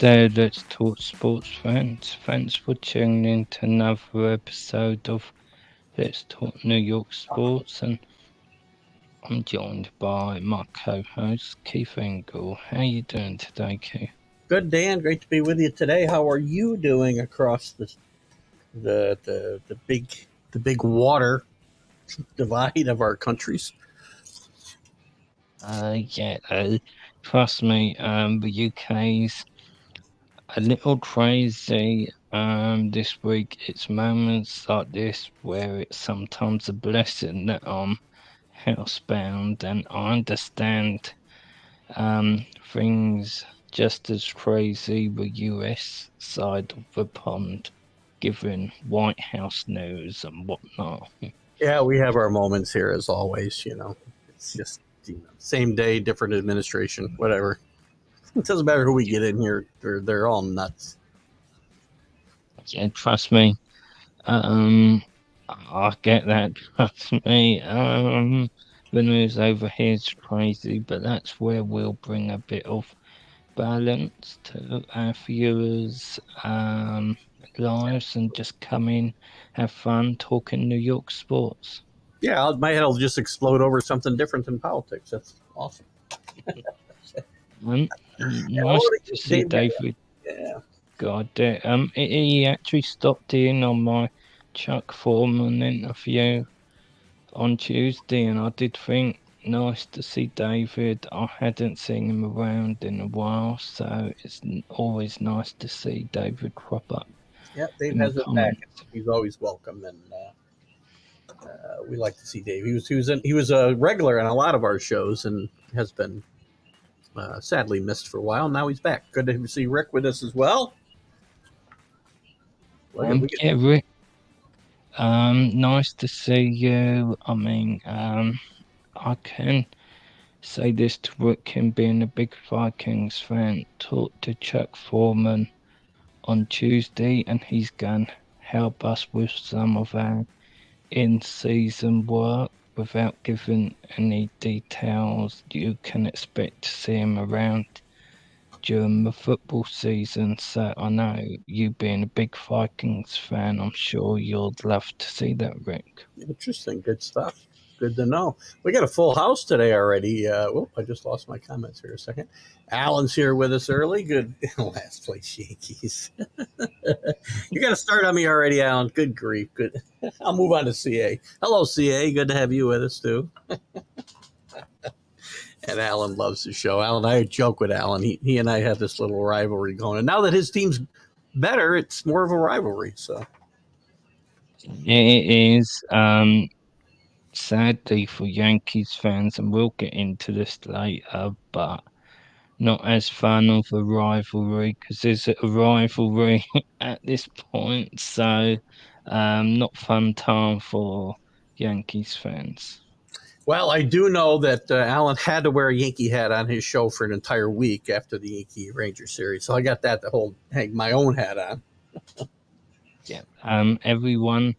there, let's talk sports fans. Thanks for tuning in to another episode of Let's Talk New York Sports, and I'm joined by my co-host Keith Engle. How you doing today, Keith? Good, Dan. Great to be with you today. How are you doing across the big water divide of our countries? Yeah, trust me, the UK's a little crazy. This week it's moments like this where it's sometimes a blessing that I'm housebound, and I understand things just as crazy the US side of the pond, given White House news and whatnot. Yeah, we have our moments here as always. It's just same day, different administration, whatever. It doesn't matter who we get in here; they're all nuts. Yeah, trust me. Um, I get that. Trust me. The news over here is crazy, but that's where we'll bring a bit of balance to our viewers' lives and just come in, have fun talking New York sports. Yeah, my head will just explode over something different than politics. That's awesome. Um, Hello Nice to to see Dave. David. Yeah. God, he actually stopped in on my Chuck Foreman interview on Tuesday, and I did think nice to see David. I hadn't seen him around in a while, so it's always nice to see David crop up Yeah, Dave in the has it back. comments. He's always welcome, and we like to see Dave. He was a regular on a lot of our shows, and has been sadly missed for a while. Now he's back. Good to see Rick with us as well. Yeah, Rick, nice to see you. I mean, I can say this to Rick, him being a big Vikings fan, talked to Chuck Foreman on Tuesday, and he's going to help us with some of our in-season work without giving any details. You can expect to see him around during the football season. So I know you being a big Vikings fan, I'm sure you'd love to see that, Rick. Interesting, good stuff. Good to know. We got a full house today already. I just lost my comments here a second. Alan's here with us early. Good last place Yankees. You got to start on me already, Alan. Good grief. Good. I'll move on to CA. Hello, CA. Good to have you with us too. And Alan loves the show. Alan, I joke with Alan. He and I have this little rivalry going. And now that his team's better, it's more of a rivalry. So It is sadly for Yankees fans, and we'll get into this later, but not as fun of a rivalry because there's a rivalry at this point. So, not fun time for Yankees fans. well, I do know that Alan had to wear a Yankee hat on his show for an entire week after the Yankee Ranger series. So I got that to hang my own hat on. Yeah. Everyone,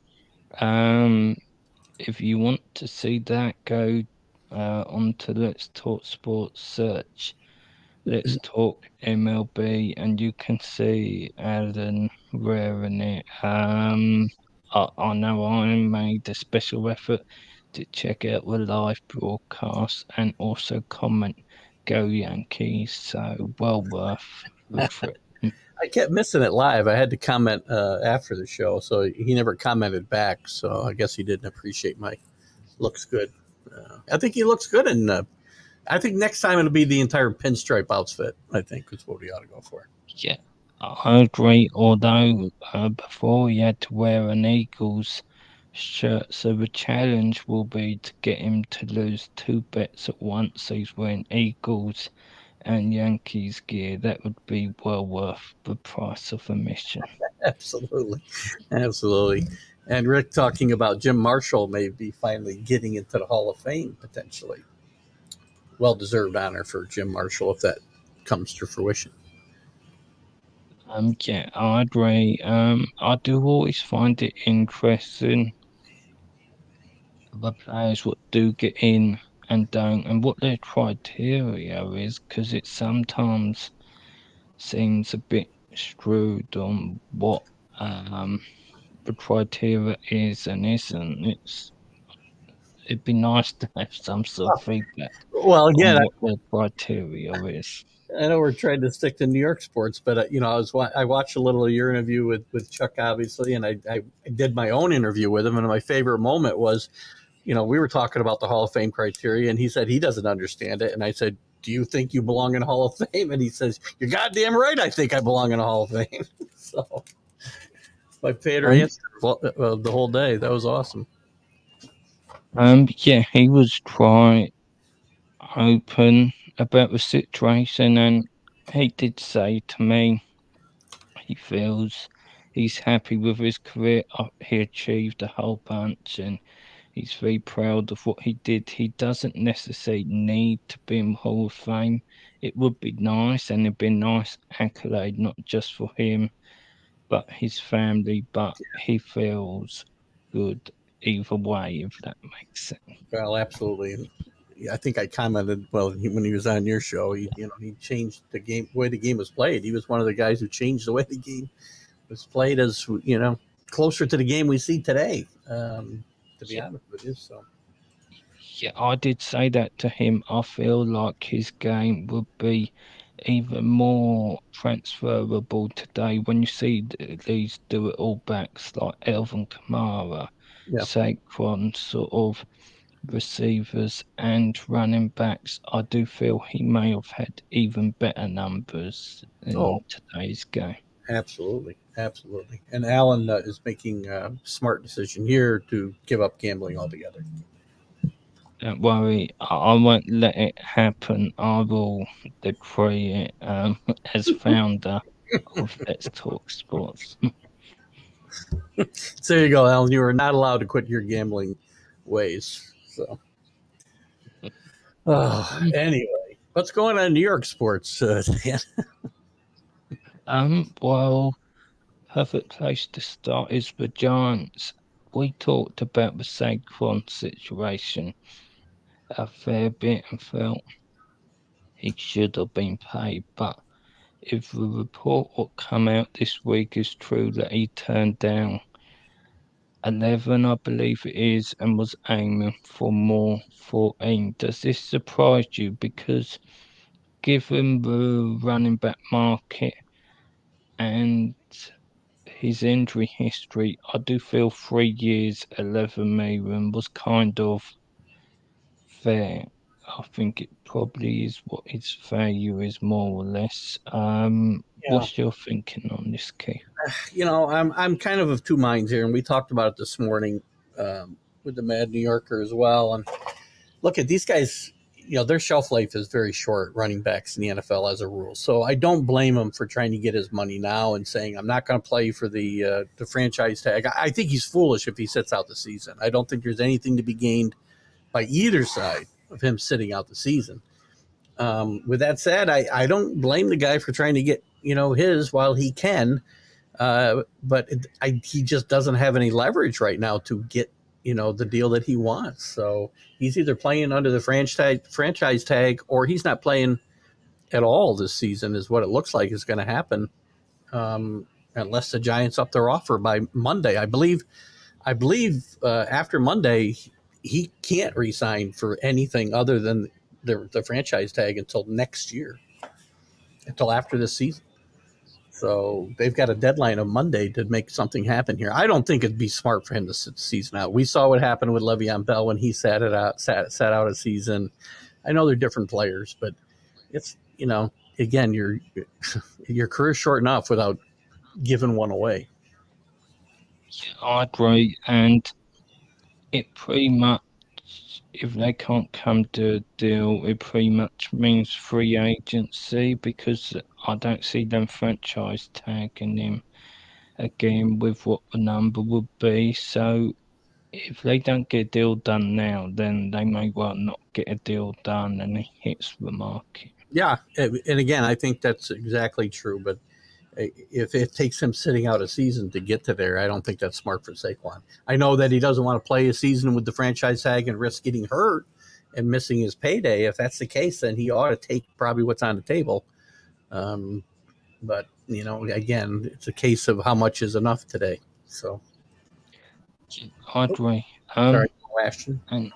if you want to see that, go onto Let's Talk Sports, search Let's Talk MLB, and you can see Alan wearing it. I know I made a special effort to check out the live broadcast and also comment "Go Yankees," so well worth the trip. I kept missing it live. I had to comment after the show, so he never commented back. So I guess he didn't appreciate my looks good. I think he looks good, and I think next time it'll be the entire pinstripe outfit. I think is what we ought to go for. Yeah, I agree. Although before he had to wear an Eagles shirt, so the challenge will be to get him to lose two bets at once. So he's wearing Eagles and Yankees gear. That would be well worth the price of admission. Absolutely, absolutely. And Rick talking about Jim Marshall maybe finally getting into the Hall of Fame potentially. Well deserved honor for Jim Marshall if that comes to fruition. Yeah, I agree. I do always find it interesting the players what do get in and don't, and what their criteria is, because it's sometimes seems a bit screwed on what um the criteria is and isn't. It'd be nice to have some sort of feedback Well, on again, what the criteria is. I know we're trying to stick to New York sports, but I watched a little of your interview with Chuck, obviously, and I did my own interview with him, and my favorite moment was, we were talking about the Hall of Fame criteria, and he said he doesn't understand it, and I said, "Do you think you belong in the Hall of Fame?" And he says, "You're goddamn right. I think I belong in the Hall of Fame." So my favorite Um, answer the whole day. That was awesome. yeah, he was quite open about the situation, and he did say to me he feels he's happy with his career. He achieved a whole bunch, and he's very proud of what he did. He doesn't necessarily need to be in the Hall of Fame. It would be nice, and it'd be a nice accolade, not just for him, but his family. But he feels good either way, if that makes sense. Well, absolutely. Yeah, I think I commented when he was on your show. He changed the game way the game was played. He was one of the guys who changed the way the game was played as closer to the game we see today. To be Yeah, honest with you, so yeah, I did say that to him. I feel like his game would be even more transferable today when you see these do it all backs like Elvin Kamara, yeah. Saquon, sort of receivers and running backs. I do feel he may have had even better numbers in Oh, today's game. absolutely, absolutely. And Allen is making a smart decision here to give up gambling altogether. Don't worry, I won't let it happen. I will decree it as founder of Let's Talk Sports. So there you go, Allen. You are not allowed to quit your gambling ways. So, anyway, what's going on in New York sports? Dan? Well, perfect place to start is the Giants. We talked about the Saquon situation a fair bit and felt he should have been paid, but if the report what come out this week is true that he turned down 11, I believe it is, and was aiming for more 14. Does this surprise you? Because given the running back market and his injury history, I do feel 3 years, 11 million was kind of fair. I think it probably is what its value is more or less. Yeah, What's your thinking on this, Keith? I'm kind of two minds here, and we talked about it this morning with the Mad New Yorker as well. And look at these guys. Their shelf life is very short, running backs in the NFL as a rule. So I don't blame him for trying to get his money now and saying, "I'm not going to play for the franchise tag." I think he's foolish if he sits out the season. I don't think there's anything to be gained by either side of him sitting out the season. With that said, I don't blame the guy for trying to get his while he can, but he just doesn't have any leverage right now to get the deal that he wants. So he's either playing under the franchise tag, or he's not playing at all this season. Is what it looks like is going to happen, unless the Giants up their offer by Monday. I believe after Monday he can't resign for anything other than the franchise tag until next year, until after this season. So they've got a deadline of Monday to make something happen here. I don't think it'd be smart for him to sit the season out. We saw what happened with Le'Veon Bell when he sat out a season. I know they're different players, but it's again your career's short enough without giving one away. Yeah, I agree, and it pretty much, if they can't come to a deal, it pretty much means free agency because I don't see them franchise tagging him again with what the number would be. So if they don't get a deal done now, then they may well not get a deal done and it hits the market. Yeah, and again, I think that's exactly true. But if it takes him sitting out a season to get to there, I don't think that's smart for Saquon. I know that he doesn't want to play a season with the franchise tag and risk getting hurt and missing his payday. If that's the case, then he ought to take probably what's on the table. Um, But again, it's a case of how much is enough today. So, I oh, agree. sorry, Ashton. And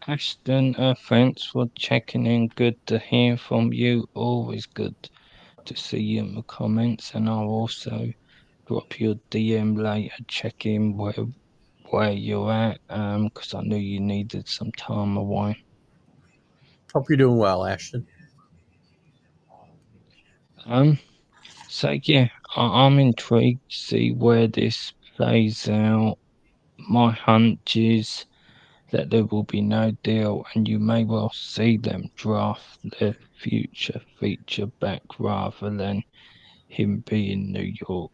Ashton, thanks for checking in. Good to hear from you. Always good to see you in the comments, and I'll also drop your DM later, check in where you're at, because I knew you needed some time away. Hope you're doing well, Ashton. Um, so yeah, I'm intrigued to see where this plays out. My hunch is that there will be no deal, and you may well see them draft their future feature back rather than him be in New York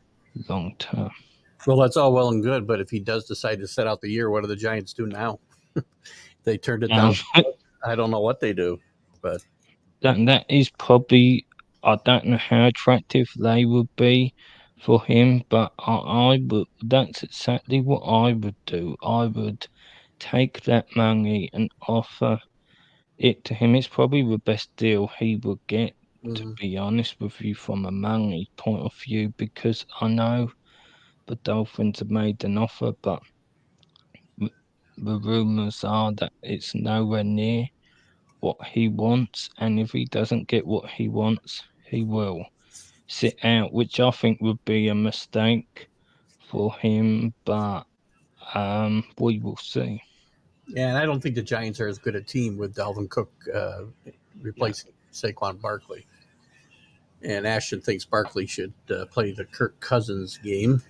long term. Well, that's all well and good, but if he does decide to set out the year, what do the Giants do now? They turned it down. Um, I don't know what they do, but that is probably, I don't know how attractive they would be for him, but I would. That's exactly what I would do. I would take that money and offer it to him. It's probably the best deal he would get, to mhm. be honest with you, from a money point of view, because I know the Dolphins have made an offer, but the rumours are that it's nowhere near what he wants, and if he doesn't get what he wants, he will sit out, which I think would be a mistake for him, but we will see. Yeah, and I don't think the Giants are as good a team with Dalvin Cook Yeah. replacing Saquon Barkley. And Ashton thinks Barkley should play the Kirk Cousins game.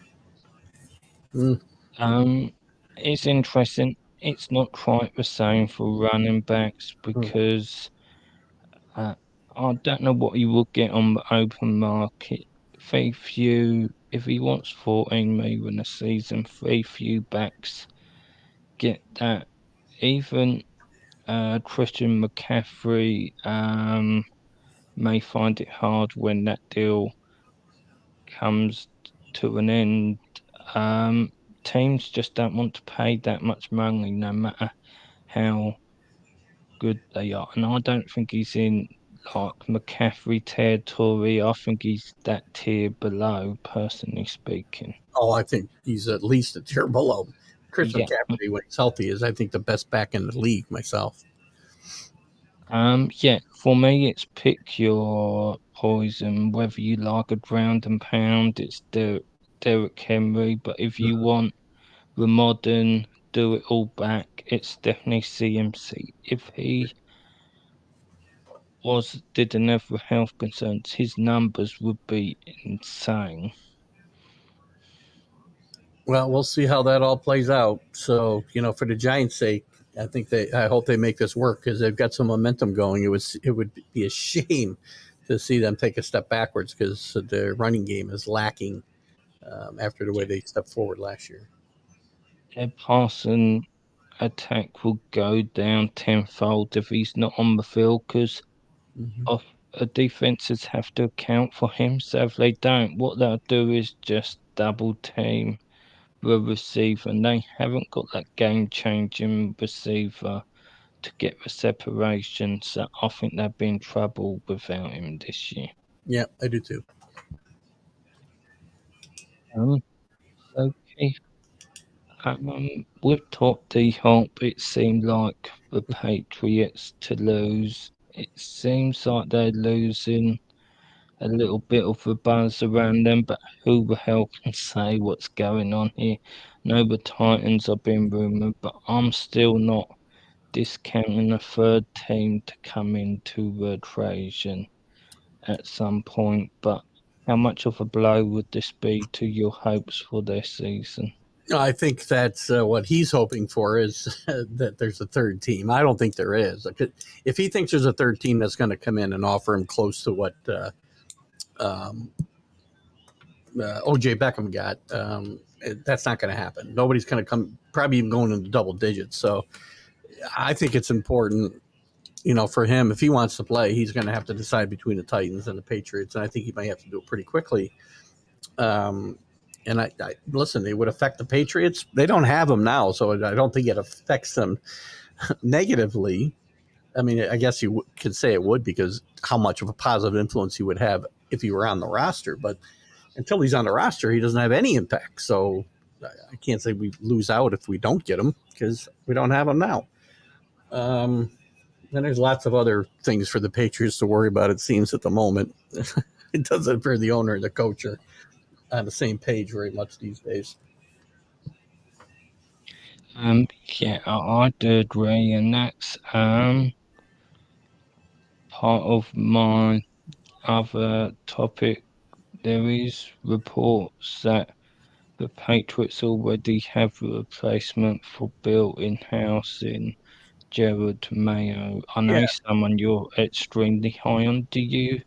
Mm, Um, it's interesting. It's not quite the same for running backs mm. because uh, I don't know what he will get on the open market. Very few, if he wants 14 million a season, very few backs get that. Even Christian McCaffrey may find it hard when that deal comes to an end. Um, Teams just don't want to pay that much money, no matter how good they are. And I don't think he's in like McCaffrey territory. I think he's that tier below, personally speaking. Oh, I think he's at least a tier below. Chris Yeah. McCaffrey, when he's healthy, is I think the best back in the league myself. Yeah, for me, it's pick your poison. Whether you like a ground and pound, it's Derrick Henry. But if you want the modern, do it all back, it's definitely CMC. If he didn't have the health concerns, his numbers would be insane. Well, we'll see how that all plays out. So, for the Giants' sake, I hope they make this work because they've got some momentum going. It would be a shame to see them take a step backwards because their running game is lacking after the way Yeah. they stepped forward last year. Their passing attack will go down tenfold if he's not on the field because Mm-hmm. of defenses have to account for him. So if they don't, what they'll do is just double team the receiver, and they haven't got that game changing receiver to get the separation. So I think they'll be in trouble without him this year. Yeah, I do too. Um, okay. With top D Hop, it seemed like the Patriots to lose. It seems like they're losing a little bit of the buzz around them, but who the hell can say what's going on here? No, the Titans are being rumoured, but I'm still not discounting a third team to come into the equation at some point. But how much of a blow would this be to your hopes for their season? No, I think that's what he's hoping for is that there's a third team. I don't think there is. If he thinks there's a third team that's going to come in and offer him close to what um, OJ Beckham got, that's not going to happen. Nobody's going to come, probably even going into double digits. So I think it's important, for him, if he wants to play, he's going to have to decide between the Titans and the Patriots. And I think he might have to do it pretty quickly. Um, and I listen, it would affect the Patriots. They don't have them now, so I don't think it affects them negatively. I mean, I guess you could say it would because how much of a positive influence he would have if he were on the roster. But until he's on the roster, he doesn't have any impact. So I can't say we lose out if we don't get him because we don't have him now. And there's lots of other things for the Patriots to worry about, it seems, at the moment. It doesn't appear the owner and the coach are on the same page very much these days. Yeah, I do agree, and that's part of my other topic. There is reports that the Patriots already have a replacement for Bill in-house in Gerard Mayo. I Yeah. know someone you're extremely high on. Do you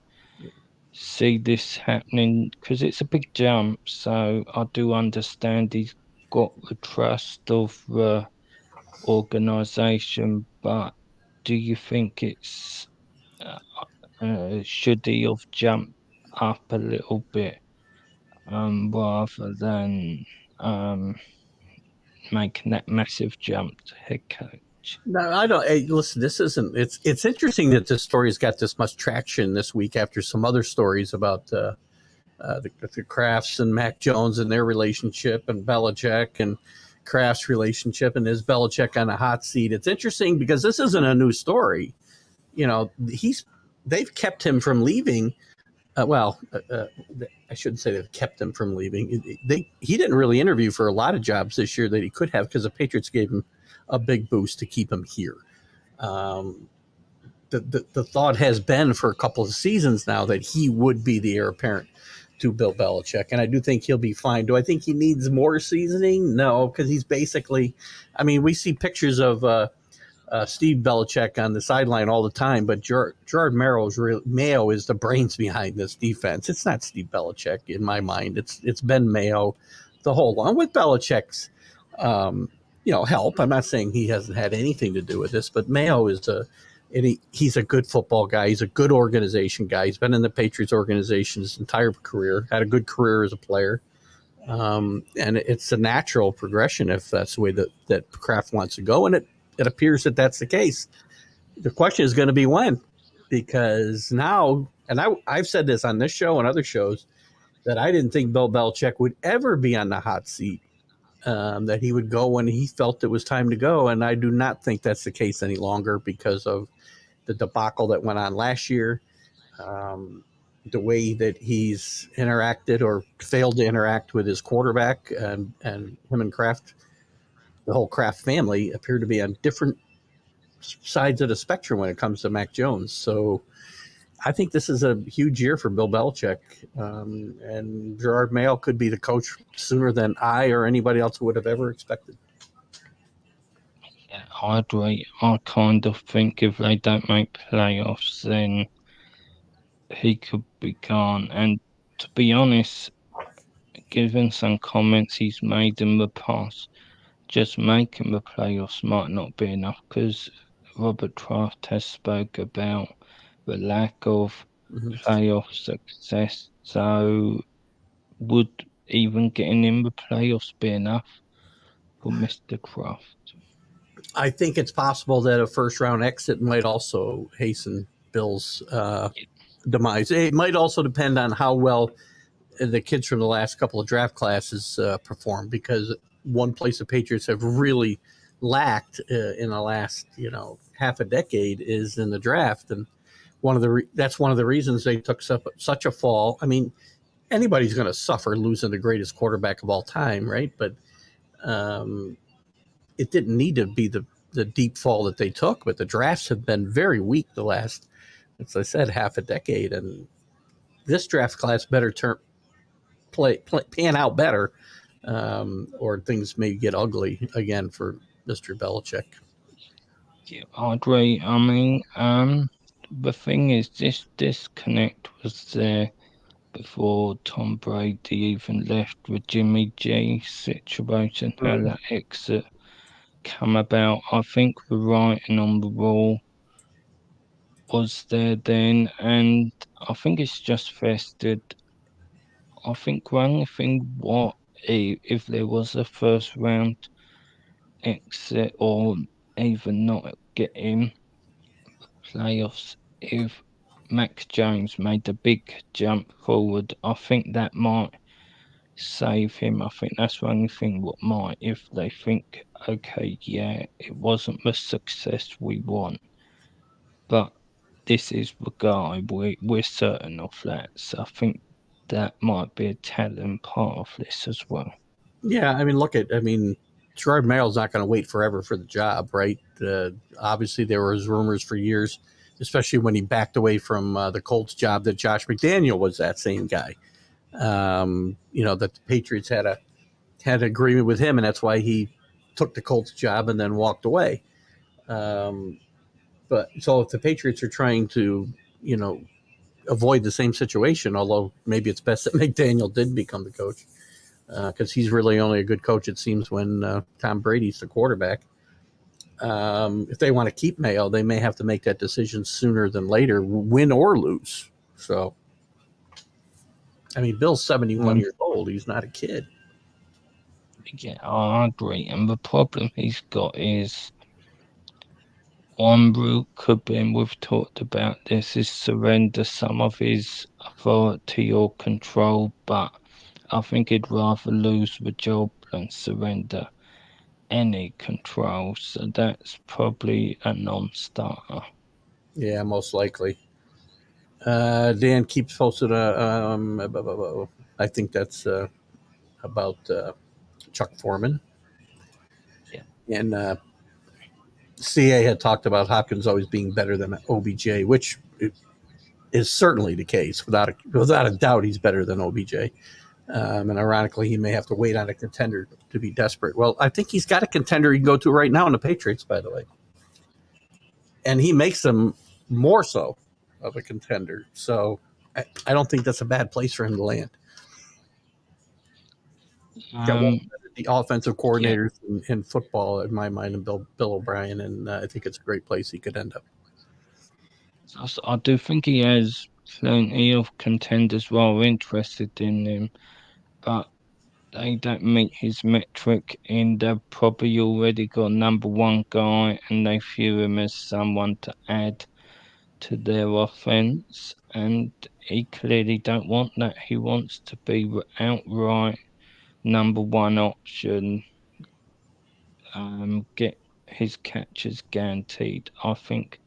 see this happening? Because it's a big jump, so I do understand he's got the trust of the organisation, but do you think it's uh, should he have jumped up a little bit rather than um, making that massive jump to head coach? No, I don't. Hey, listen, this isn't. It's interesting that this story's got this much traction this week after some other stories about the Crafts and Mac Jones and their relationship, and Belichick and Kraft's relationship, and is Belichick on a hot seat. It's interesting because this isn't a new story. You know, they've kept him from leaving. I shouldn't say they've kept him from leaving. He didn't really interview for a lot of jobs this year that he could have because the Patriots gave him a big boost to keep him here. Um, the thought has been for a couple of seasons now that he would be the heir apparent to Bill Belichick, and I do think he'll be fine. Do I think he needs more seasoning? No, because he's basically. I mean, we see pictures of Steve Belichick on the sideline all the time, but Gerard Mayo is the brains behind this defense. It's not Steve Belichick in my mind. It's Ben Mayo, the whole long with Belichick's, help. I'm not saying he hasn't had anything to do with this, but Mayo is he's a good football guy. He's a good organization guy. He's been in the Patriots organization his entire career. Had a good career as a player. And it's a natural progression if that's the way that Kraft wants to go, and it appears that that's the case. The question is going to be when, because now, and I've said this on this show and other shows, that I didn't think Bill Belichick would ever be on the hot seat, that he would go when he felt it was time to go, and I do not think that's the case any longer because of the debacle that went on last year. The way that he's interacted or failed to interact with his quarterback, and him and Kraft, the whole Kraft family, appear to be on different sides of the spectrum when it comes to Mac Jones. So I think this is a huge year for Bill Belichick, and Gerard Mayo could be the coach sooner than I or anybody else would have ever expected. Yeah, I agree. I kind of think if they don't make playoffs, then he could be gone. And to be honest, given some comments he's made in the past, just making the playoffs might not be enough because Robert Kraft has spoke about the lack of Mm-hmm. playoff success. So would even getting in the playoffs be enough for Mr. Kraft? I think it's possible that a first round exit might also hasten Bill's demise. It might also depend on how well the kids from the last couple of draft classes perform, because one place the Patriots have really lacked in the last half a decade is in the draft, and that's one of the reasons they took such a fall. I mean, anybody's going to suffer losing the greatest quarterback of all time, right? But um, it didn't need to be the deep fall that they took. But the drafts have been very weak the last, as I said, half a decade, and this draft class better pan out better, or things may get ugly again for Mr. Belichick. Yeah, I agree. I mean, the thing is, this disconnect was there before Tom Brady even left with Jimmy G situation, how that exit come about. I think the writing on the wall was there then, and I think it's just festered. I think one thing, what if there was a first round exit or even not get in playoffs, if Mac Jones made a big jump forward. I think that might save him. I think that's the only thing what might, if they think, okay, yeah, it wasn't the success we want, but this is the guy, we're certain of that. So I think that might be a telling part of this as well. Yeah, I mean, Gerard Mayall's not going to wait forever for the job, right? Obviously, there was rumors for years, especially when he backed away from the Colts job, that Josh McDaniel was that same guy. That the Patriots had an agreement with him, and that's why he took the Colts job and then walked away. Um, but so if the Patriots are trying to, you know, avoid the same situation, although maybe it's best that McDaniel did become the coach because he's really only a good coach, it seems, when Tom Brady's the quarterback. If they want to keep Mayo, they may have to make that decision sooner than later, win or lose. So, I mean, Bill's 71 Um, years old. He's not a kid. yeah, I agree. And the problem he's got is one route could be, and we've talked about this, is surrender some of his authority or control, but I think he'd rather lose the job than surrender any control. So that's probably a non-starter. Yeah, most likely. Dan keeps posted I think that's about Chuck Foreman. Yeah. And CA had talked about Hopkins always being better than OBJ, which is certainly the case. Without a doubt, he's better than OBJ. And ironically, he may have to wait on a contender to be desperate. Well, I think he's got a contender he can go to right now in the Patriots, by the way. And he makes them more so of a contender. So I don't think that's a bad place for him to land. Got one of Um, the offensive yeah. coordinators in football, in my mind, and Bill O'Brien. And I think it's a great place he could end up. I do think he has plenty of contenders well interested in him, but they don't meet his metric, and they've probably already got number one guy, and they view him as someone to add to their offense. And he clearly don't want that. He wants to be the outright number one option. Get his catches guaranteed. I think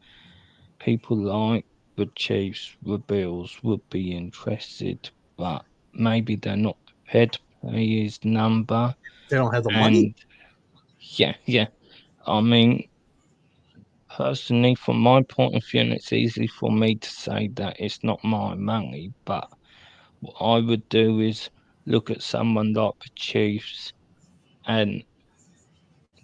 people like the Chiefs, the Bills would be interested, but maybe they're not prepared to pay his number. They don't have the money. And yeah. I mean, personally, from my point of view, and it's easy for me to say that it's not my money, but what I would do is look at someone like the Chiefs and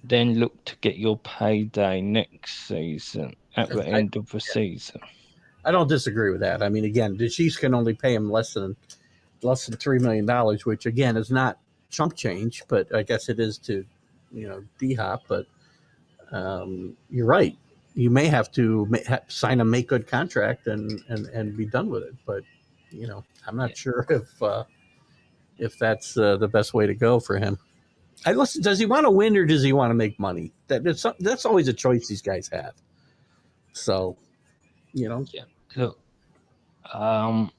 then look to get your payday next season at the I, end of the season. I don't disagree with that. I mean, again, the Chiefs can only pay him less than $3 million, which again is not chump change, but I guess it is to, D Hop. But you're right. You may have to sign a make good contract and be done with it. But I'm Yeah, not sure if that's the best way to go for him. Listen, does he want to win or does he want to make money? That's always a choice these guys have. So you know, yeah. Look, um,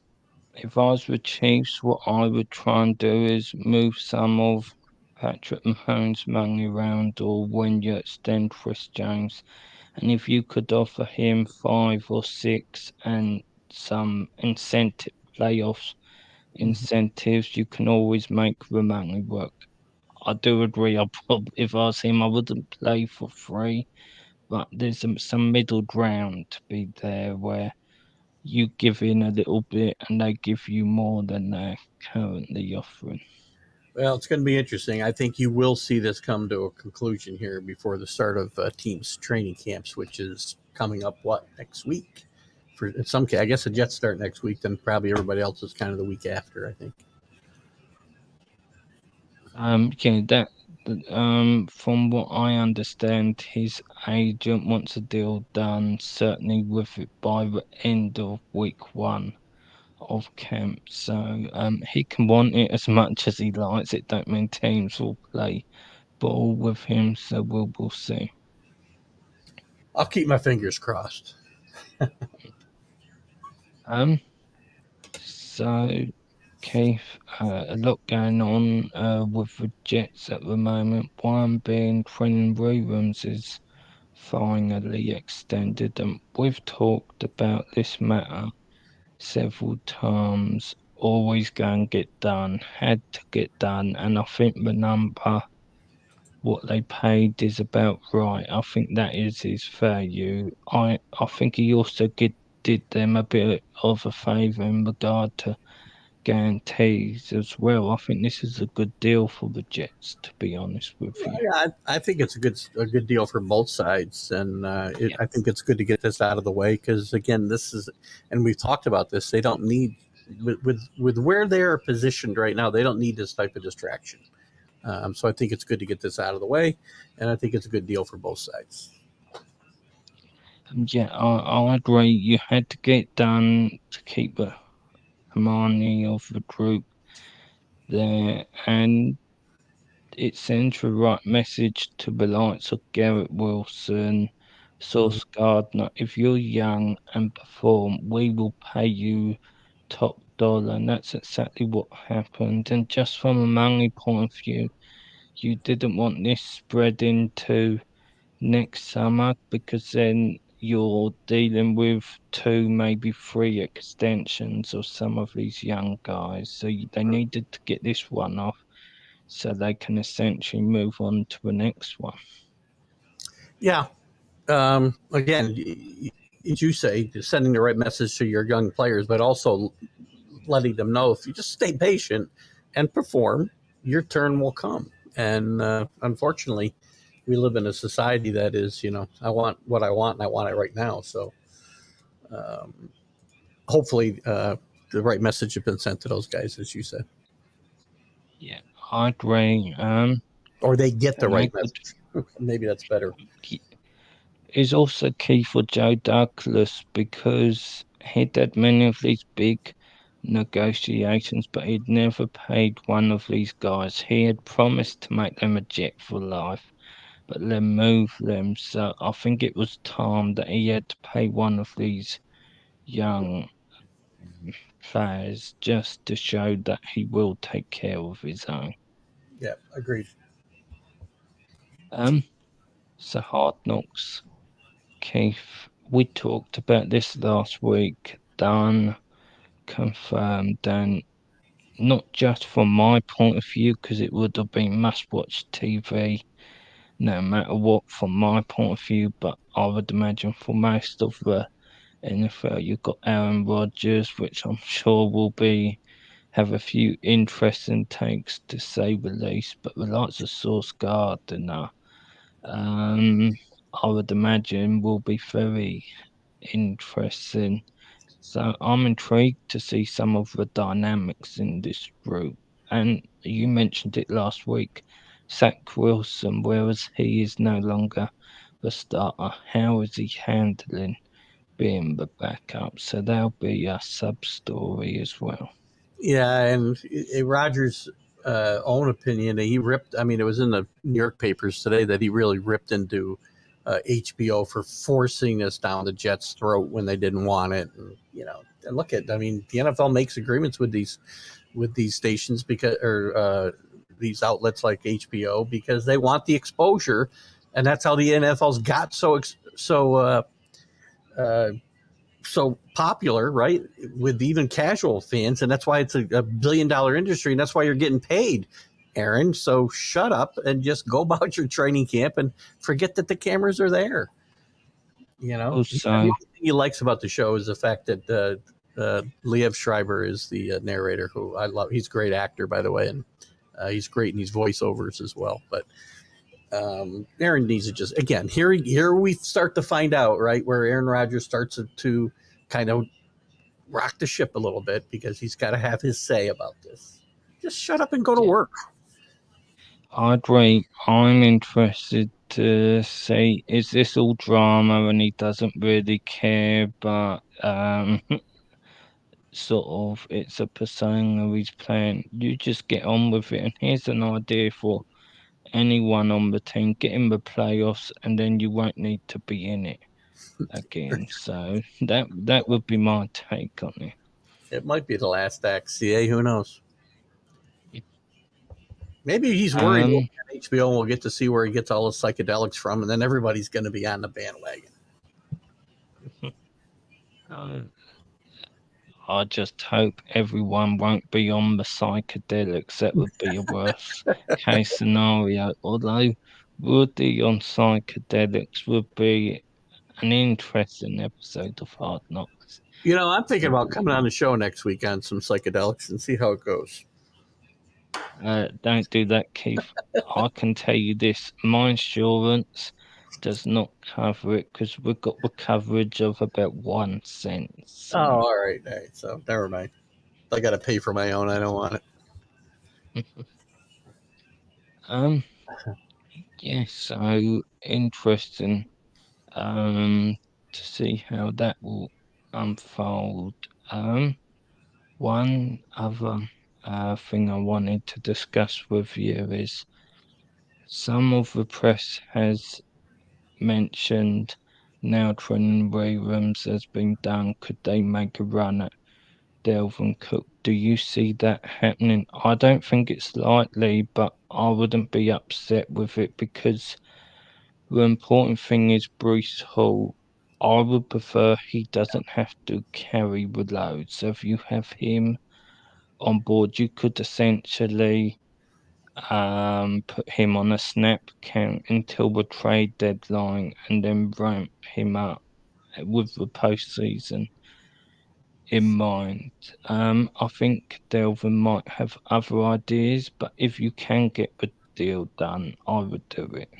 if I was the Chiefs, what I would try and do is move some of Patrick Mahomes' money around or when you extend Chris Jones. And if you could offer him five or six and some playoffs incentives, you can always make the money work. I do agree. If I was him, I wouldn't play for free, but there's some middle ground to be there where you give in a little bit and they give you more than they're currently offering. well, it's going to be interesting. I think you will see this come to a conclusion here before the start of teams' training camps, which is coming up next week. For in some case, I guess the Jets start next week. Then probably everybody else is kind of the week after. I think. Yeah, from what I understand, his agent wants a deal done certainly with it by the end of week one of camp. So, he can want it as much as he likes. It don't mean teams will play ball with him. So we'll see. I'll keep my fingers crossed. Um, so Keith, a lot going on with the Jets at the moment. One being Quinn Williams is finally extended, and we've talked about this matter several times. Always go and get done, had to get done, and I think the number what they paid is about right. I think that is his value. I think he also did them a bit of a favour in regard to guarantees as well. I think this is a good deal for the Jets, to be honest with you. Yeah, I think it's a good deal for both sides, and Yeah, I think it's good to get this out of the way because again, this is, and we've talked about this. They don't need with where they are positioned right now. They don't need this type of distraction. So I think it's good to get this out of the way, and I think it's a good deal for both sides. yeah, I agree. You had to get done to keep the harmony of the group there, and it sends the right message to the likes of Garrett Wilson, Mhm. Sauce Gardner. If you're young and perform, we will pay you top dollar, and that's exactly what happened. And just from a money point of view, you didn't want this spread into next summer because then you're dealing with two, maybe three extensions of some of these young guys. So they needed to get this one off so they can essentially move on to the next one. Yeah. Again, as you say, sending the right message to your young players, but also letting them know if you just stay patient and perform, your turn will come. And unfortunately, we live in a society that is, I want what I want and I want it right now. So um, hopefully, the right message has been sent to those guys, as you said, Yeah, I agree. or they get the And they right could. message. Maybe that's better. Is also key for Joe Douglas because he did many of these big negotiations, but he'd never paid one of these guys. He had promised to make them a Jet for life, but then move them. So I think it was time that he had to pay one of these young players just to show that he will take care of his own. Yeah, agreed. Um, so Hard Knocks, Keith, we talked about this last week. Done, confirmed, and not just from my point of view, because it would have been must-watch TV, no matter what, from my point of view. But I would imagine for most of the NFL, you've got Aaron Rodgers, which I'm sure will be have a few interesting takes to say the least. But the likes of Sauce Gardner, um, I would imagine will be very interesting. So I'm intrigued to see some of the dynamics in this group. And you mentioned it last week, Zach Wilson, whereas he is no longer the starter, how is he handling being the backup? So there'll be a sub story as well. Yeah, and Rogers' own opinion, he ripped. I mean, it was in the New York papers today that he really ripped into HBO for forcing this down the Jets' throat when they didn't want it. And look at. I mean, the NFL makes agreements with these stations because or these outlets like HBO because they want the exposure, and that's how the NFL's got uh, so popular, right? With even casual fans, and that's why it's a $1 billion industry, and that's why you're getting paid, Aaron. So shut up and just go about your training camp and forget that the cameras are there. The Also, only thing he likes about the show is the fact that Liev Schreiber is the narrator, who I love. He's a great actor, by the way, and he's great in these voiceovers as well. But Aaron needs to just again here we start to find out right where Aaron Rodgers starts to kind of rock the ship a little bit because he's got to have his say about this. Just shut up and go to yeah, work. I agree. I'm interested to see is this all drama and he doesn't really care, but sort of it's a persona he's playing. You just get on with it. And here's an idea for anyone on the team: get in the playoffs, and then you won't need to be in it. again. So that would be my take on it. It might be the last act. CA, who knows? Maybe he's worried we'll Um, be on HBO and we'll get to see where he gets all his psychedelics from, and then everybody's going to be on the bandwagon. uh, I just hope everyone won't be on the psychedelics. That would be a worst case scenario. Although Woody on psychedelics would be an interesting episode of Hard Knocks. I'm thinking about coming on the show next week on some psychedelics and see how it goes. Don't do that, Keith. I can tell you this: my insurance does not cover it because we've got the coverage of about 1 cent. Oh, So, all right. So never mind. I got to pay for my own. I don't want um, yeah. So interesting. Um, to see how that will unfold. One other thing I wanted to discuss with you is some of the press has mentioned now training rooms has been done. Could they make a run at Delvin Cook? Do you see that happening? I don't think it's likely, but I wouldn't be upset with it because the important thing is Bruce Hall. I would prefer he doesn't have to carry the load. So if you have him on board, you could essentially put him on a snap count until the trade deadline and then ramp him up with the postseason in mind. I think Delvin might have other ideas, but if you can get the deal done, I would do it.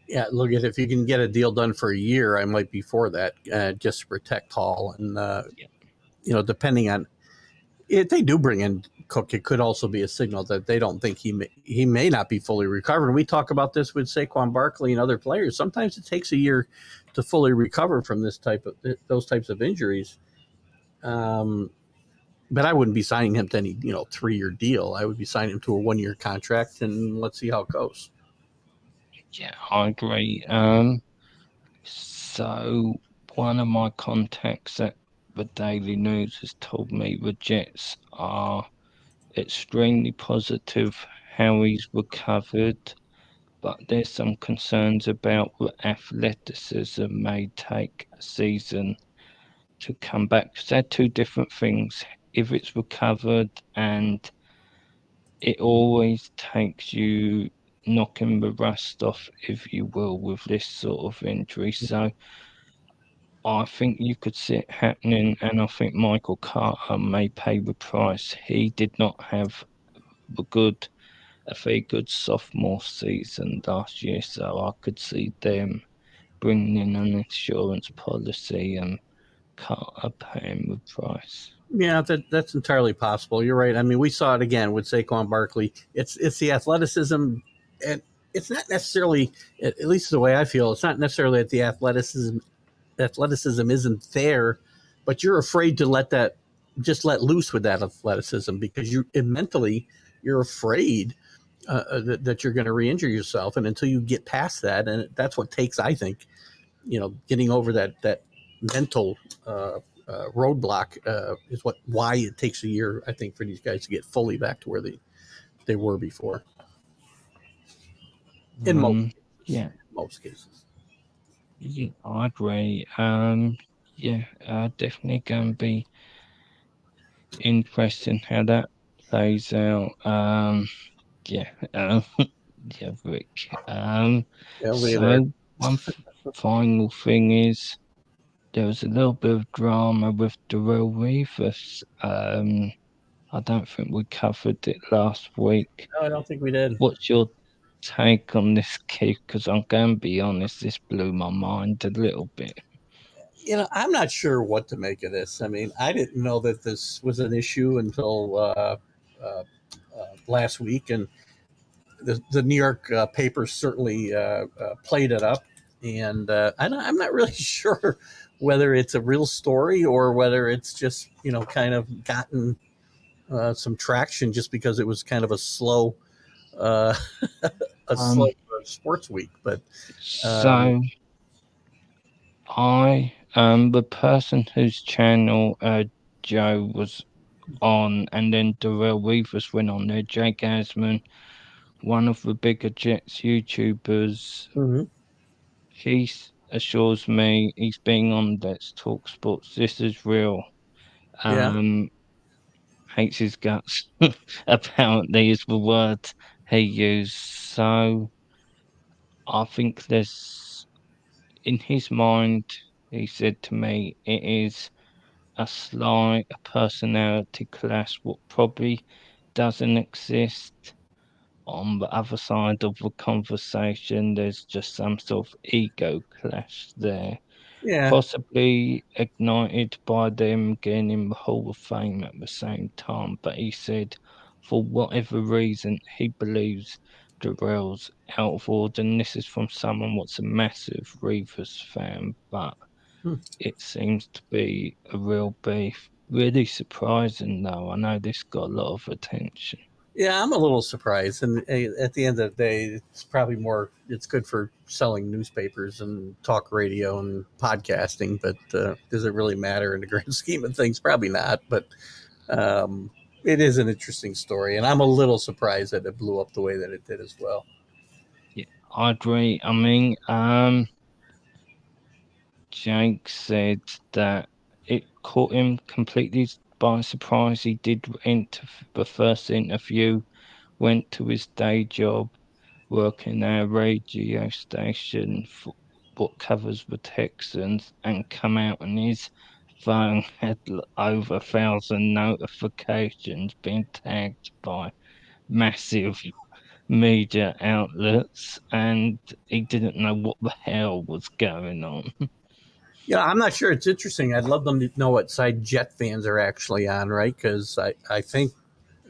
Yeah, look at if you can get a deal done for a year, I might be for that, just to protect Hall. And Yeah, depending on if they do bring in Cook, it could also be a signal that they don't think he may not be fully recovered. And we talk about this with Saquon Barkley and other players. Sometimes it takes a year to fully recover from those types of injuries. Um, but I wouldn't be signing him to any 3-year deal. I would be signing him to a 1-year contract, and let's see how it goes. yeah, I agree. So one of my contacts at the Daily News has told me the Jets are extremely positive how he's recovered, but there's some concerns about the athleticism may take a season to come back. 'Cause they're two different things. If it's recovered, and it always takes you knocking the rust off, if you will, with this sort of injury. So I think you could see it happening, and I think Michael Carter may pay the price. He did not have a very good sophomore season last year, so I could see them bringing in an insurance policy and Carter paying the price. Yeah, that's entirely possible. You're right. I mean, we saw it again with Saquon Barkley. It's the athleticism, and it's not necessarily, at least the way I feel, it's not necessarily that the athleticism isn't there, but you're afraid to let loose with that athleticism because you mentally you're afraid that you're going to re-injure yourself, and until you get past that, and that's what takes, I think, getting over that mental roadblock is why it takes a year, I think, for these guys to get fully back to where they were before. In Um, yeah, most cases. yeah, I agree. Yeah, definitely going to be interesting how that plays out. Yeah, yeah, Rick. They'll be there. So final thing is there was a little bit of drama with Darrell Revis. I don't think we covered it last week. No, I don't think we did. What's your take on this, Keith? Because I'm going to be honest, this blew my mind a little bit. I'm not sure what to make of this. I mean, I didn't know that this was an issue until uh, last week, and the New York papers certainly played it up. And I'm not really sure whether it's a real story or whether it's just kind of gotten some traction just because it was kind of a slow uh, a slow Um, sports week. But um, so the person whose channel Joe was on, and then Darrell Reeves went on there. Jake Asman, one of the bigger Jets YouTubers, Hmm. assures me he's being on Let's Talk Sports. This is real. Yeah. Um, hates his guts. Apparently, is the word he used. So I think there's in his mind. He said to me, it is a personality clash, what probably doesn't exist on the other side of the conversation. There's just some sort of ego clash there, Yeah. possibly ignited by them getting in the Hall of Fame at the same time. But he said, for whatever reason, he believes Darrell's out of order. And this is from someone what's a massive Reavers fan, but Hmm. it seems to be a real beef. Really surprising, though. I know this got a lot of attention. Yeah, I'm a little surprised. And at the end of the day, it's probably more, it's good for selling newspapers and talk radio and podcasting, but does it really matter in the grand scheme of things? Probably not. But um, it is an interesting story. And I'm a little surprised that it blew up the way that it did as well. Yeah, I agree. I mean, Jake said that it caught him completely by surprise. He did enter the first interview, went to his day job, working at a radio station for what covers the Texans, and come out and his phone had over 1,000 notifications being tagged by massive media outlets, and he didn't know what the hell was going on. Yeah, I'm not sure. It's interesting. I'd love them to know what side Jet fans are actually on, right? Because I think,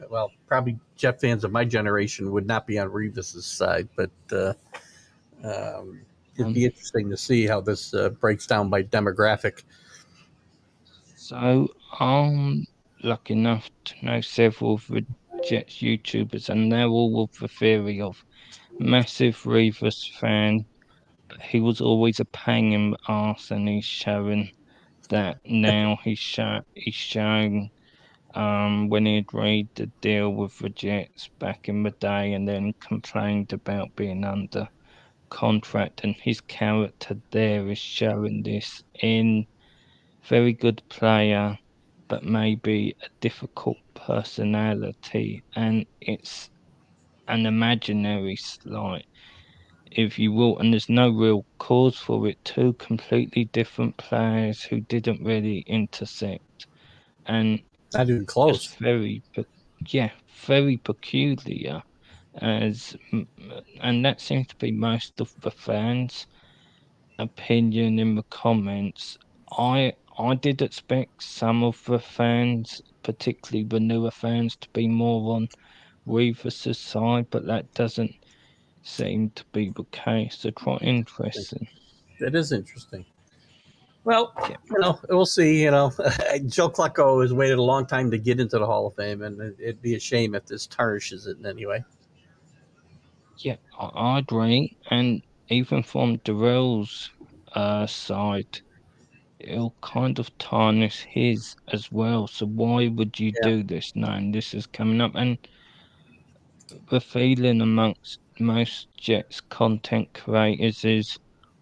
well, probably Jet fans of my generation would not be on Revis's side, but um, it'd Um, be interesting to see how this breaks down by demographic. so I'm lucky enough to know several of the Jets YouTubers, and they're all of the theory of massive Reavers fan. But he was always a pain in the arse, and he's showing that now. He's showing when he agreed to deal with the Jets back in the day, and then complained about being under contract, and his character there is showing this in very good player, but maybe a difficult personality, and it's an imaginary slight, if you will, and there's no real cause for it. Two completely different players who didn't really intersect, and Not even it's close. yeah, very peculiar. And that seems to be most of the fans' opinion in the comments. I did expect some of the fans, particularly the newer fans, to be more on Reeves' side, but that doesn't seem to be the case. So quite interesting. It is interesting. Well, Yeah, we'll see. Joe Klecko has waited a long time to get into the Hall of Fame, and it'd be a shame if this tarnishes it in any way. yeah, I agree. And even from Darrell's side, it'll kind of tarnish his as well. So why would you Yeah. do this knowing this is coming up? And the feeling amongst most Jets content creators is,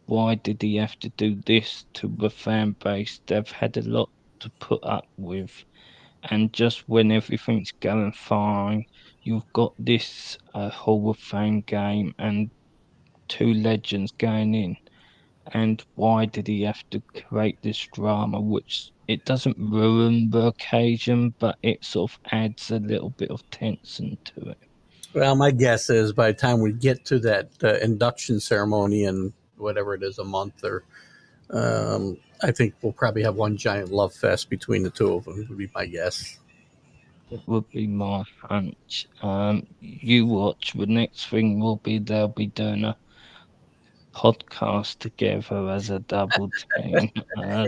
why did he have to do this to the fan base? They've had a lot to put up with. And just when everything's going fine, you've got this Hall of Fame game and two legends going in. And why did he have to create this drama, which it doesn't ruin the occasion, but it sort of adds a little bit of tension to it. Well, my guess is by the time we get to that induction ceremony in whatever it is, a month or, I think we'll probably have one giant love fest between the two of them. Would be my guess. It would be my hunch. You watch. The next thing will be they'll be doing a podcast together as a double team.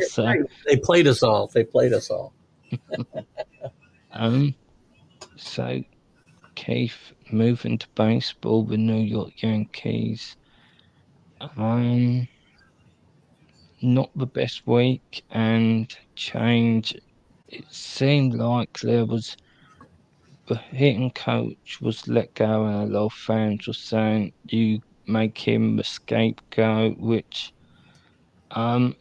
So, They played us all. They played us all. um, so Keith moving to baseball, the New York Yankees. Um, not the best week and change. It seemed like there was the hitting coach was let go, and a lot of fans were saying you make him the scapegoat, which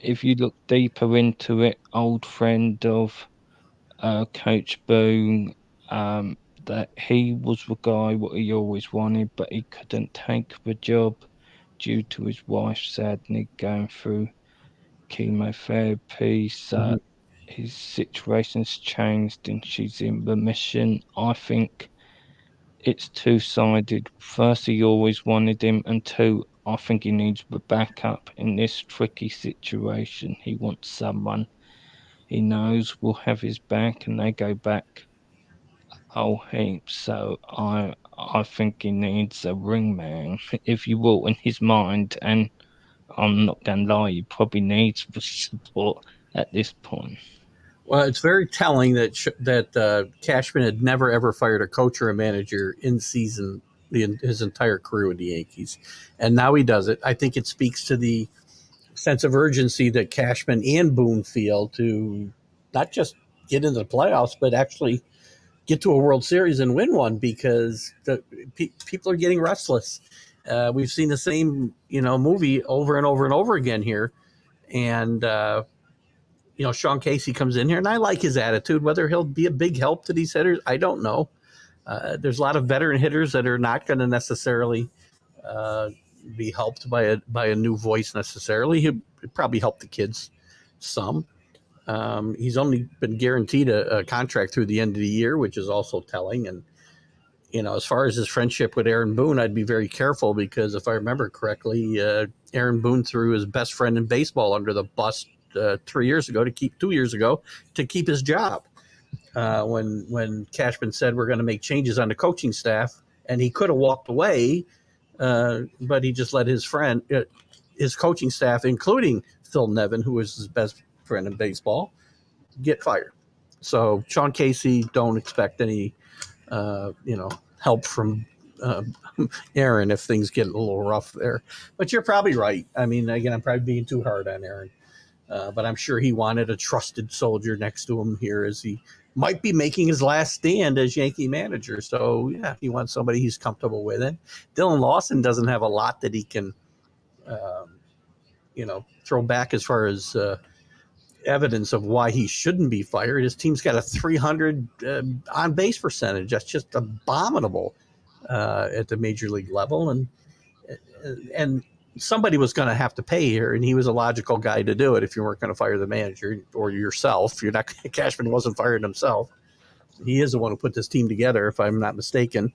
if you look deeper into it, old friend of Coach Boone, that he was the guy what he always wanted, but he couldn't take the job due to his wife sadly going through chemotherapy. So Mhm. his situation's changed and she's in remission. I think it's two-sided. First, he always wanted him, and two, I think he needs the backup in this tricky situation. He wants someone he knows will have his back, and they go back whole heap. So I think he needs a ringman, if you will, in his mind. And I'm not gonna lie, he probably needs the support at this point. Well, it's very telling that Cashman had never ever fired a coach or a manager in season his entire career with the Yankees, and now he does it. I think it speaks to the sense of urgency that Cashman and Boone feel to not just get into the playoffs, but actually get to a World Series and win one because people are getting restless. We've seen the same movie over and over and over again here, and Sean Casey comes in here, and I like his attitude. Whether he'll be a big help to these hitters, I don't know. There's a lot of veteran hitters that are not going to necessarily uh, be helped by a new voice necessarily. He'll probably help the kids some. He's only been guaranteed a contract through the end of the year, which is also telling. And as far as his friendship with Aaron Boone, I'd be very careful because if I remember correctly, Aaron Boone threw his best friend in baseball under the bus 2 years ago to keep his job. When Cashman said we're going to make changes on the coaching staff, and he could have walked away, but he just let his coaching staff, including Phil Nevin, who was his best friend in baseball, get fired. So Sean Casey, don't expect any help from uh, Aaron if things get a little rough there. But you're probably right. I mean, again, I'm probably being too hard on Aaron, but I'm sure he wanted a trusted soldier next to him here as he might be making his last stand as Yankee manager. So yeah, he wants somebody he's comfortable with. And Dylan Lawson doesn't have a lot that he can, um, throw back as far as evidence of why he shouldn't be fired. His team's got a 300 on base percentage. That's just abominable at the major league level, and somebody was going to have to pay here, and he was a logical guy to do it. If you weren't going to fire the manager or yourself, you're not. Cashman wasn't fired himself. He is the one who put this team together, if I'm not mistaken.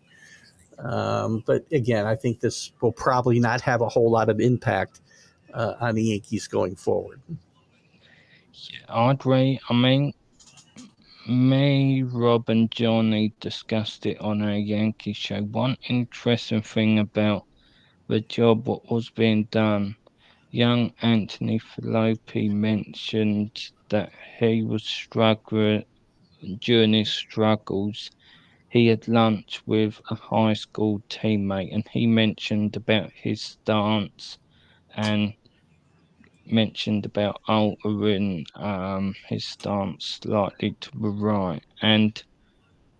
But again, I think this will probably not have a whole lot of impact on the Yankees going forward. Yeah, I agree. I mean, me, Rob, and Johnny discussed it on our Yankee show. One interesting thing about the job, what was being done, young Anthony Fallope mentioned that he was struggling during his struggles. He had lunch with a high school teammate, and he mentioned about his stance and mentioned about altering his stance slightly to the right, and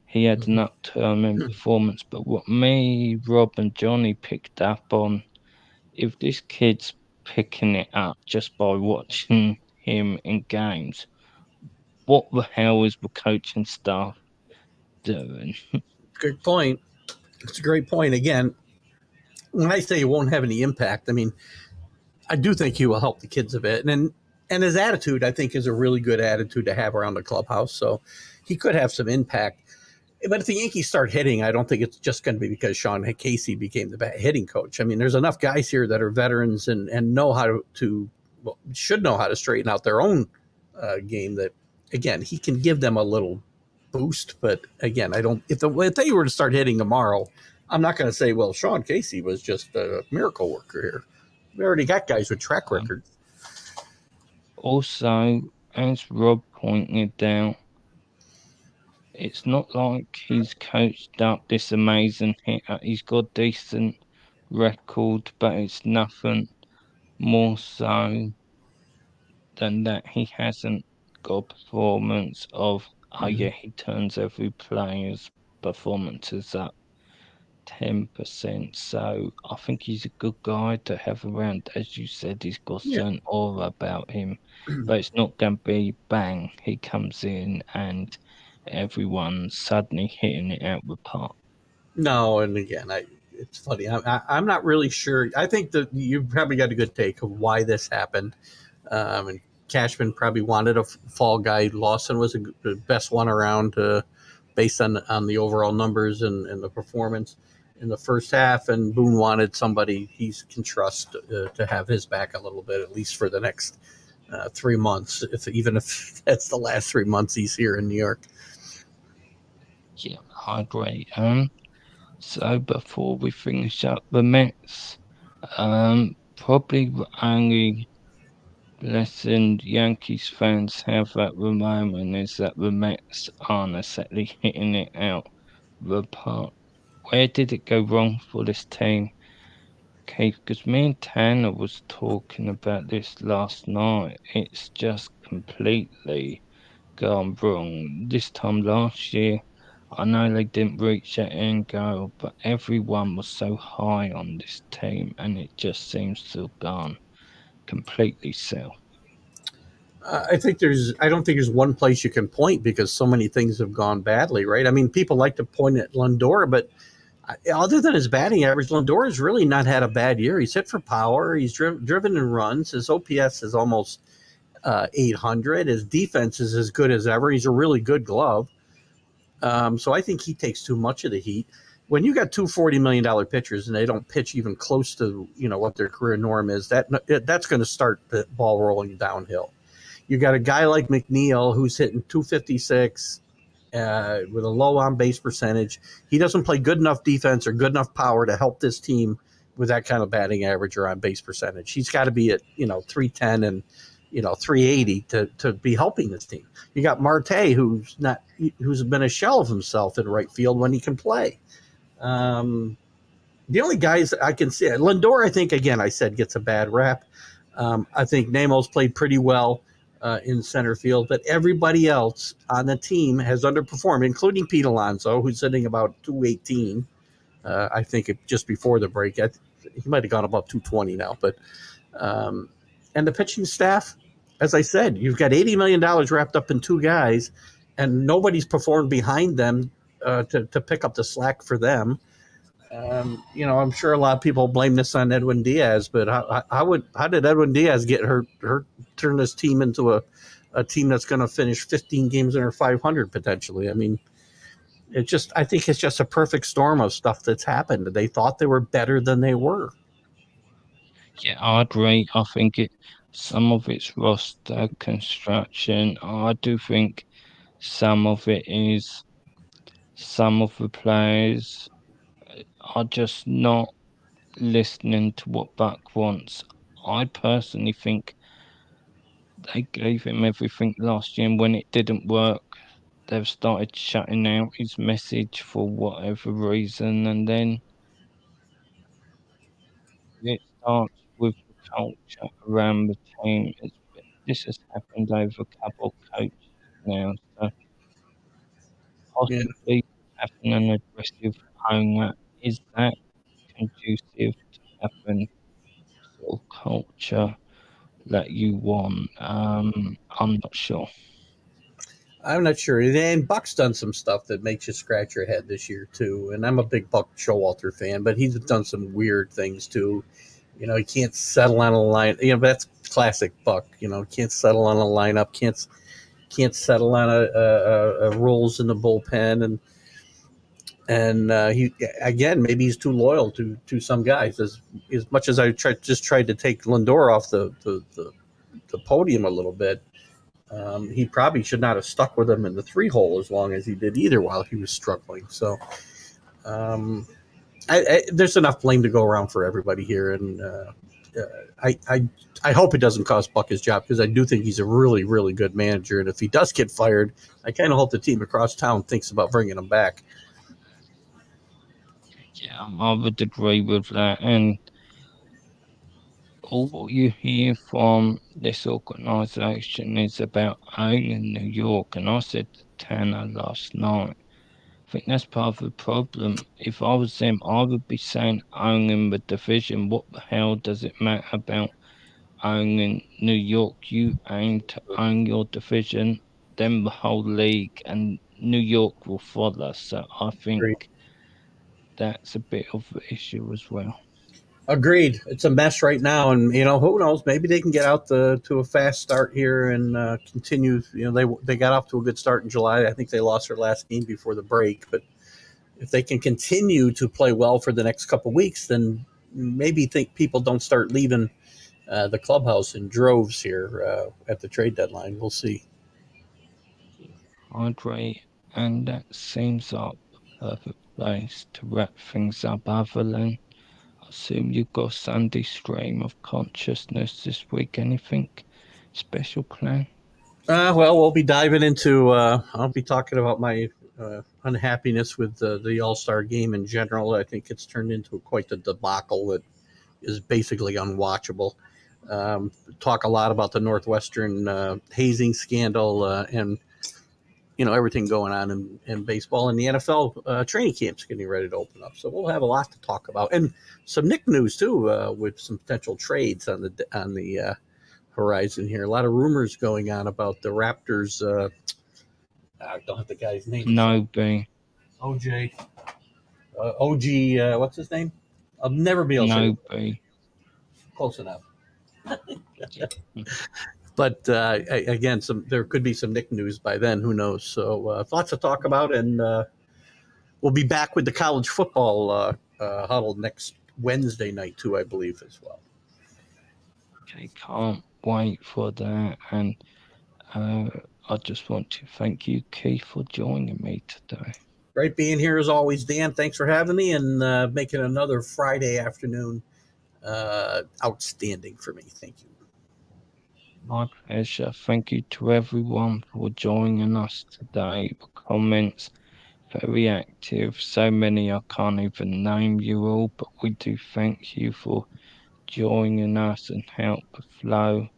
he had an Mm-hmm. upturn in performance. But what me, Rob, and Johnny picked up on, if this kid's picking it up just by watching him in games, what the hell is the coaching staff doing? Good point. It's a great point. Again, when I say it won't have any impact, I mean I do think he will help the kids a bit, and his attitude I think is a really good attitude to have around the clubhouse. So he could have some impact. But if the Yankees start hitting, I don't think it's just going to be because Sean Casey became the hitting coach. I mean, there's enough guys here that are veterans and know how to well, should know how to straighten out their own game. That again, he can give them a little boost. But again, I don't. If they were to start hitting tomorrow, I'm not going to say, well, Sean Casey was just a miracle worker here. We already got guys with track Um, records. Also, as Rob pointed out, it's not like he's coached up this amazing hitter. He's got decent record, but it's nothing more so. than that he hasn't got a performance of, oh yeah, he turns every player's performances up 10%. So I think he's a good guy to have around. As you said, he's got a Yeah. certain aura about him, but it's not going to be bang. He comes in and everyone's suddenly hitting it out the park. No, and again, it's funny. I'm not really sure. I think that you probably got a good take of why this happened. And Cashman probably wanted a fall guy. Lawson was the best one around, based on the overall numbers and the performance in the first half. And Boone wanted somebody he can trust, to have his back a little bit, at least for the next 3 months, even if that's the last 3 months he's here in New York. Yeah, I agree. So before we finish up the Mets, probably the only lesson Yankees fans have at the moment is that the Mets aren't exactly hitting it out the park. Where did it go wrong for this team, Keith? Because me and Tanner was talking about this last night. It's just completely gone wrong. This time last year, I know they didn't reach that end goal, but everyone was so high on this team, and it just seems to have gone completely south. I don't think there's one place you can point because so many things have gone badly, right? I mean, people like to point at Lindor, but other than his batting average, Lindor has really not had a bad year. He's hit for power. He's driven in runs. His OPS is almost 800. His defense is as good as ever. He's a really good glove. So I think he takes too much of the heat. When you got two $40 million pitchers and they don't pitch even close to what their career norm is, that's going to start the ball rolling downhill. You got a guy like McNeil who's hitting 256 with a low on base percentage. He doesn't play good enough defense or good enough power to help this team with that kind of batting average or on base percentage. He's got to be at 310 and 380 to be helping this team. You got Marte who's been a shell of himself in right field when he can play. The only guys I can see, Lindor, I think, again, I said gets a bad rap. I think Nemo's played pretty well in center field, but everybody else on the team has underperformed, including Pete Alonso, who's sitting about 218. I think just before the break, he might have gone above 220 now. But and the pitching staff, as I said, you've got $80 million wrapped up in two guys, and nobody's performed behind them to pick up the slack for them. I'm sure a lot of people blame this on Edwin Diaz, but how did Edwin Diaz get turn this team into a team that's going to finish 15 games under 500 potentially? I mean, I think it's just a perfect storm of stuff that's happened. They thought they were better than they were. Yeah, I agree. I think some of it's roster construction. I do think some of it is some of the players are just not listening to what Buck wants. I personally think they gave him everything last year, and when it didn't work, they've started shutting out his message for whatever reason, and then it starts with the culture around the team. This has happened over a couple of coaches now, so Yeah. possibly having an aggressive owner, is that conducive to having sort of culture that you want? I'm not sure. I'm not sure. And Buck's done some stuff that makes you scratch your head this year too. And I'm a big Buck Showalter fan, but he's done some weird things too. He can't settle on a line. But that's classic Buck. Can't settle on a lineup. Can't settle on a roles in the bullpen. And he again, maybe he's too loyal to some guys. As much as I tried to take Lindor off the podium a little bit, he probably should not have stuck with him in the three hole as long as he did either while he was struggling. So um, there's enough blame to go around for everybody here, and I, I I hope it doesn't cost Buck his job because I do think he's a really really good manager. And if he does get fired, I kind of hope the team across town thinks about bringing him back. Yeah, I would agree with that. And all you hear from this organisation is about owning New York, and I said to Tanner last night, I think that's part of the problem. If I was them, I would be saying owning the division. What the hell does it matter about owning New York? You aim to own your division, then the whole league, and New York will follow. So I think Agreed. that's a bit of the issue as well. Agreed. It's a mess right now, and who knows? Maybe they can get out to a fast start here and continue. They got off to a good start in July. I think they lost their last game before the break, but if they can continue to play well for the next couple of weeks, then maybe think people don't start leaving the clubhouse in droves here at the trade deadline. We'll see. I agree, and that seems like the perfect place to wrap things up, other than I assume you've got a Sunday stream of consciousness this week. Anything special planned? Well, we'll be diving into. I'll be talking about my unhappiness with the All Star game in general. I think it's turned into quite the debacle that is basically unwatchable. Talk a lot about the Northwestern hazing scandal and everything going on in baseball, and the NFL training camps getting ready to open up. So we'll have a lot to talk about, and some Nick news too, with some potential trades on the horizon here. A lot of rumors going on about the Raptors. I don't have the guy's name. No, B. OJ. OG. What's his name? I'll never be able to say No, it. B. Close enough. But again, there could be some Nick news by then. Who knows? So lots to talk about, and we'll be back with the college football huddle next Wednesday night too, I believe, as well. Okay, can't wait for that. And uh, I just want to thank you, Keith, for joining me today. Great being here as always, Dan. Thanks for having me and making another Friday afternoon outstanding for me. Thank you. My pleasure. Thank you to everyone for joining us today. The comments very active. So many I can't even name you all, but we do thank you for joining us and help the flow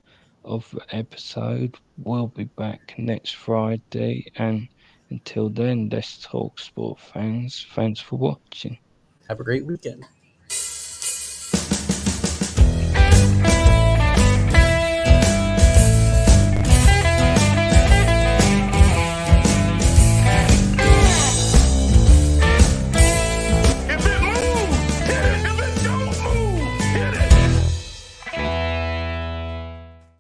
of the episode. We'll be back next Friday, and until then, let's talk sport fans. Thanks for watching. Have a great weekend.